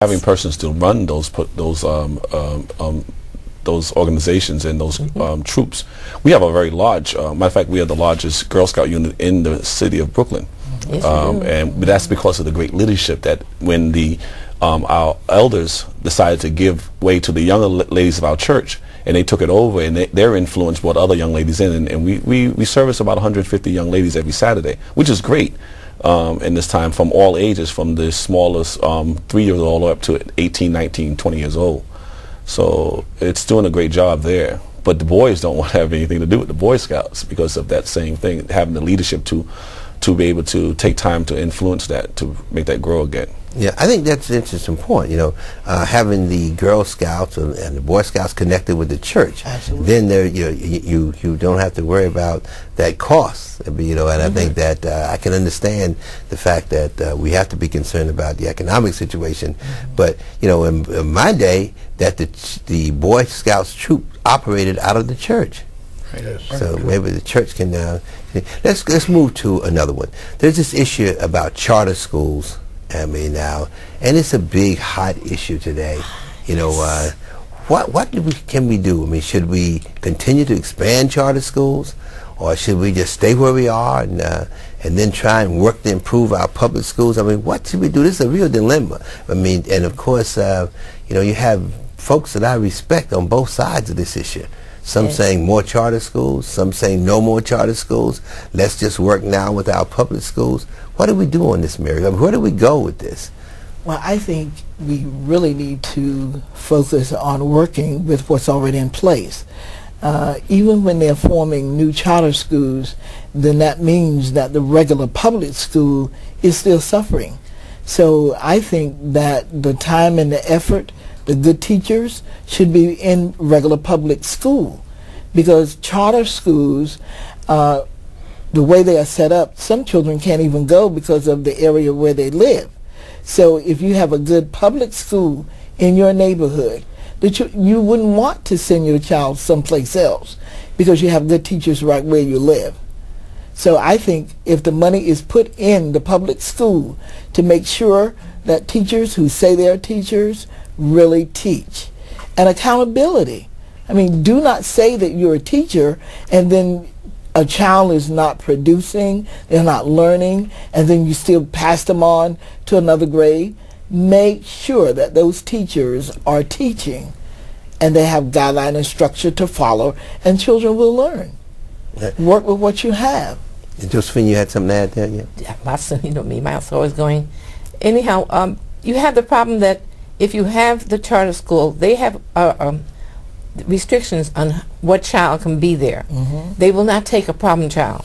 having persons to run those organizations and those troops. We have a very large, matter of fact, we are the largest Girl Scout unit in the city of Brooklyn. Yes, and that's because of the great leadership that when our elders decided to give way to the younger ladies of our church, and they took it over, and their influence brought other young ladies in, and we service about 150 young ladies every Saturday, which is great. In this time, from all ages, from the smallest 3-year-old all the way up to 18, 19, 20 years old. So it's doing a great job there. But the boys don't want to have anything to do with the Boy Scouts because of that same thing, having the leadership to be able to take time to influence that, to make that grow again. Yeah, I think that's an interesting point. You know, having the Girl Scouts and the Boy Scouts connected with the church. Absolutely. Then there, you don't have to worry about that cost. You know, and I think that I can understand the fact that we have to be concerned about the economic situation. But you know, in my day, that the Boy Scouts troop operated out of the church. Yes. So maybe the church can now. Let's move to another one. There's this issue about charter schools. I mean now, and it's a big hot issue today. You know, what can we do? I mean, should we continue to expand charter schools, or should we just stay where we are and then try and work to improve our public schools? I mean, what should we do? This is a real dilemma. I mean, and of course, you know, you have folks that I respect on both sides of this issue. Some saying more charter schools, some saying no more charter schools. Let's just work now with our public schools. What do we do on this, Mary? I mean, where do we go with this? Well, I think we really need to focus on working with what's already in place. Even when they're forming new charter schools, then that means that the regular public school is still suffering. So I think that the time and the effort, the good teachers should be in regular public school, because charter schools, the way they are set up, some children can't even go because of the area where they live. So if you have a good public school in your neighborhood, you wouldn't want to send your child someplace else because you have good teachers right where you live. So I think if the money is put in the public school to make sure that teachers who say they're teachers really teach. And accountability. I mean, do not say that you're a teacher and then a child is not producing, they're not learning, and then you still pass them on to another grade. Make sure that those teachers are teaching and they have guideline and structure to follow, and children will learn. Work with what you have. And Josephine, you had something to add there? Yeah, my son, you know me, my son's always going. Anyhow, you have the problem that if you have the charter school, they have restrictions on what child can be there. They will not take a problem child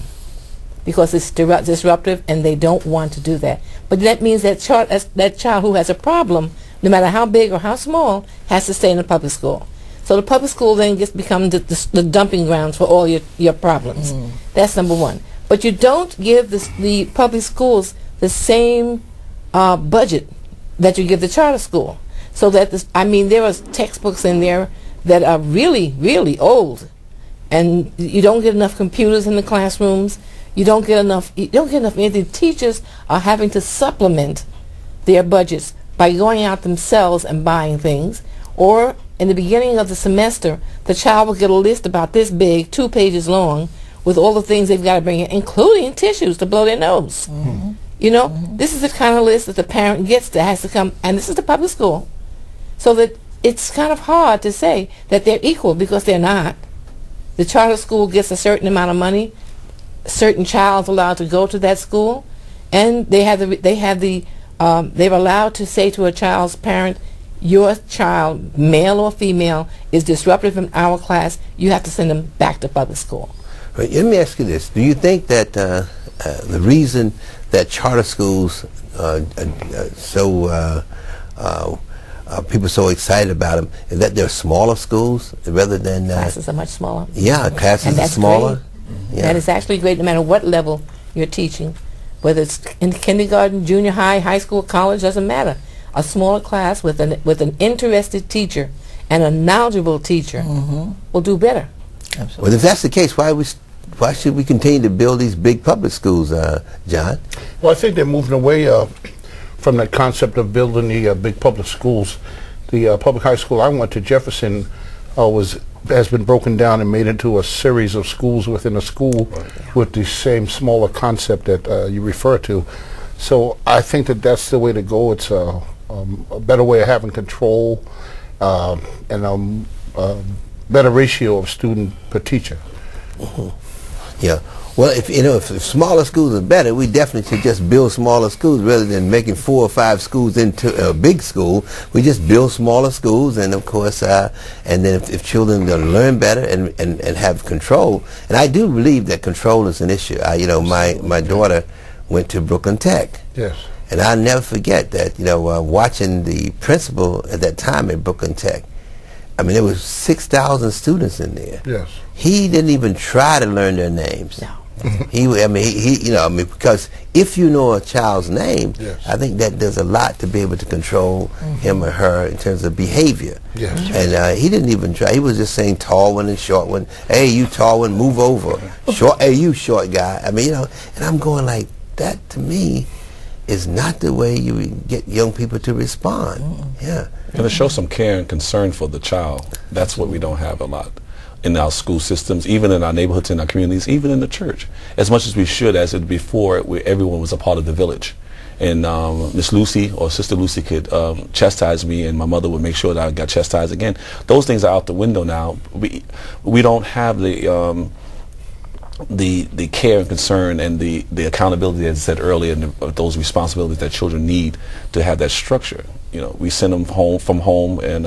because it's disruptive, and they don't want to do that. But that means that child who has a problem, no matter how big or how small, has to stay in the public school. So the public school then becomes the dumping grounds for all your problems. That's number one. But you don't give the public schools the same budget that you give the charter school. So that there are textbooks in there that are really, really old, and you don't get enough computers in the classrooms. You don't get enough anything. Teachers are having to supplement their budgets by going out themselves and buying things, or in the beginning of the semester, the child will get a list about this big, 2 pages long, with all the things they've got to bring in, including tissues to blow their nose. You know, this is the kind of list that the parent gets that has to come, and this is the public school. So that it's kind of hard to say that they're equal, because they're not. The charter school gets a certain amount of money, a certain child's allowed to go to that school, and they're allowed to say to a child's parent, your child, male or female, is disruptive in our class, you have to send them back to public school. Right, let me ask you this. Do you think that the reason that charter schools people are so excited about them is that they're smaller schools rather than... classes are much smaller. Yeah, classes are smaller. Yeah. That is actually great no matter what level you're teaching. Whether it's in kindergarten, junior high, high school, college, doesn't matter. A smaller class with an interested teacher and a knowledgeable teacher will do better. Absolutely. Well, if that's the case, why should we continue to build these big public schools, John? Well, I think they're moving away from that concept of building the big public schools. The public high school I went to, Jefferson, has been broken down and made into a series of schools within a school with the same smaller concept that you refer to. So I think that that's the way to go. It's a better way of having control and better ratio of student per teacher. Yeah. Well, if smaller schools are better, we definitely should just build smaller schools rather than making 4 or 5 schools into a big school. We just build smaller schools, and of course, and then if children are going to learn better and have control, and I do believe that control is an issue. My daughter went to Brooklyn Tech. Yes. And I'll never forget that, watching the principal at that time at Brooklyn Tech. I mean, there was 6,000 students in there. Yes. He didn't even try to learn their names. No. Because if you know a child's name, yes. I think that there's a lot to be able to control him or her in terms of behavior. Yes. And he didn't even try. He was just saying tall one and short one. Hey, you tall one, move over. Short, hey, you short guy. I mean, and I'm going like, that to me is not the way you get young people to respond. Yeah. And to show some care and concern for the child. That's what we don't have a lot in our school systems, even in our neighborhoods, in our communities, even in the church. As much as we should, as it before, where everyone was a part of the village. And Miss Lucy or Sister Lucy could chastise me, and my mother would make sure that I got chastised again. Those things are out the window now. We don't have the care and concern and the accountability, as I said earlier, and those responsibilities that children need to have that structure. We send them from home, and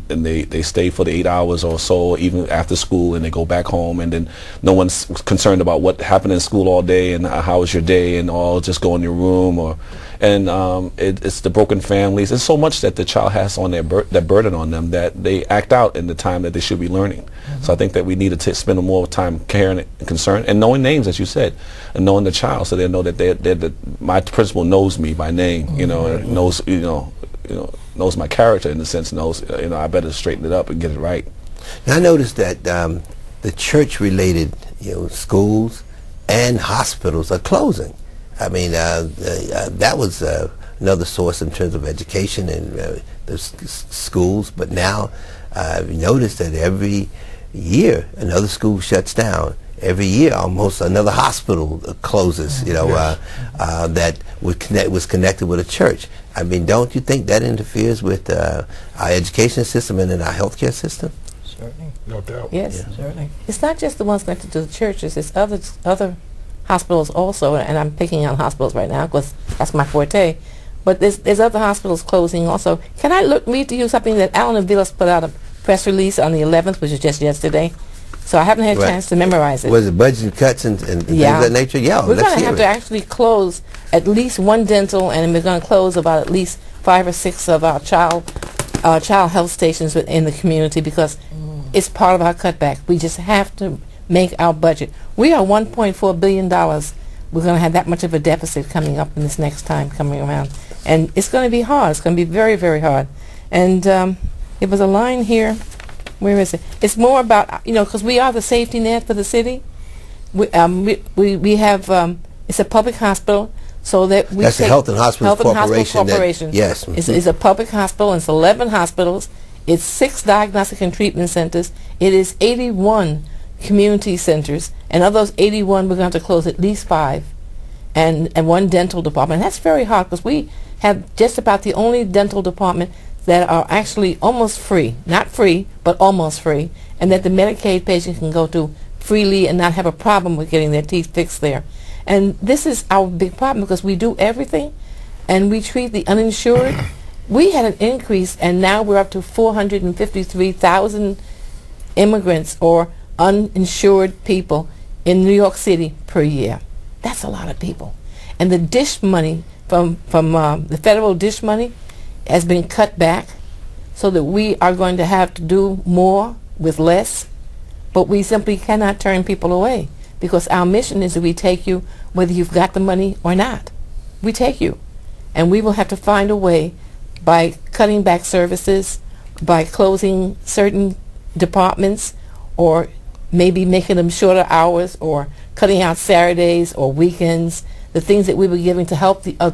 they stay for the 8 hours or so, even after school, and they go back home, and then no one's concerned about what happened in school all day and how was your day, and all just go in your room, it's the broken families. There's so much that the child has on that burden on them that they act out in the time that they should be learning. So I think that we need to spend more time caring and concern and knowing names, as you said, and knowing the child, so they know that my principal knows me by name, knows my character, in the sense, knows I better straighten it up and get it right. Now I noticed that the church-related schools and hospitals are closing. I mean, that was another source in terms of education and the schools. But now I've noticed that every year another school shuts down. Every year, almost another hospital closes. That was connected with a church. I mean, don't you think that interferes with our education system and in our healthcare system? Certainly. No doubt. Yes. Yeah. Certainly. It's not just the ones connected to the churches. It's other hospitals also, and I'm picking on hospitals right now because that's my forte. But there's other hospitals closing also. Can I read to you something that Alan Aviles put out a press release on the 11th, which was just yesterday? So I haven't had a chance to memorize it. Was it budget cuts and things of that nature? Yeah, we're going to have to actually close at least one dental, and we're going to close about at least 5 or 6 of our child health stations within the community, because it's part of our cutback. We just have to make our budget. We are $1.4 billion. We're going to have that much of a deficit coming up in this next time coming around. And it's going to be hard. It's going to be very, very hard. And there was a line here. Where is it? It's more about, because we are the safety net for the city. We have, it's a public hospital, so that we That's the Health and Hospitals Corporation. Yes. It's a public hospital, and it's 11 hospitals. It's 6 diagnostic and treatment centers. It is 81 community centers, and of those 81, we're going to have to close at least 5, and 1 dental department. And that's very hard, because we have just about the only dental department that are actually almost free, not free, but almost free, and that the Medicaid patient can go to freely and not have a problem with getting their teeth fixed there. And this is our big problem, because we do everything, and we treat the uninsured. We had an increase, and now we're up to 453,000 immigrants or uninsured people in New York City per year. That's a lot of people. And the DISH money from the federal DISH money has been cut back, so that we are going to have to do more with less. But we simply cannot turn people away, because our mission is that we take you whether you've got the money or not. We take you. And we will have to find a way, by cutting back services, by closing certain departments, or maybe making them shorter hours, or cutting out Saturdays or weekends, the things that we were giving to help the people